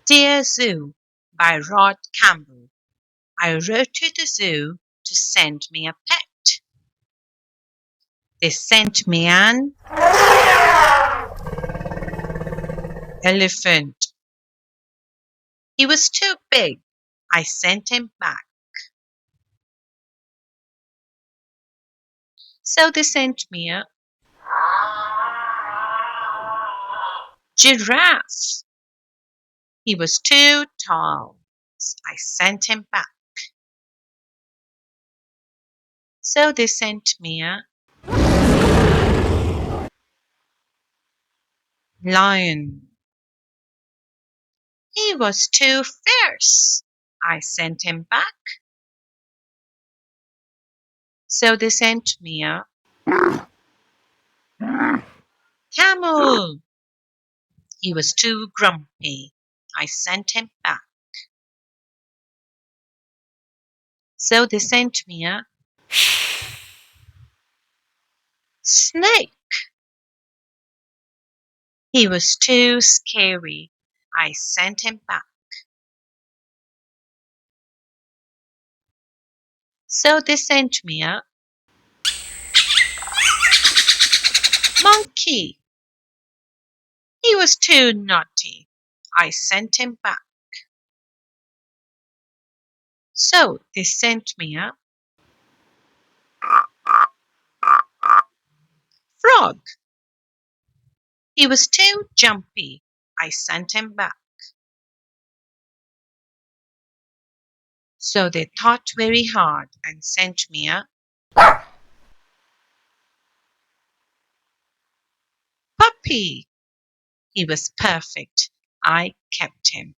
Dear Zoo by Rod Campbell. I wrote to the zoo to send me a pet. They sent me an elephant. He was too big. I sent him back. So they sent me a giraffe. He was too tall. I sent him back. So they sent me a lion. He was too fierce. I sent him back. So they sent me a camel. He was too grumpy. I sent him back. So they sent me a snake. He was too scary. I sent him back. So they sent me a monkey. He was too naughty. I sent him back. So they sent me a frog. He was too jumpy. I sent him back. So they thought very hard and sent me a puppy. He was perfect. I kept him.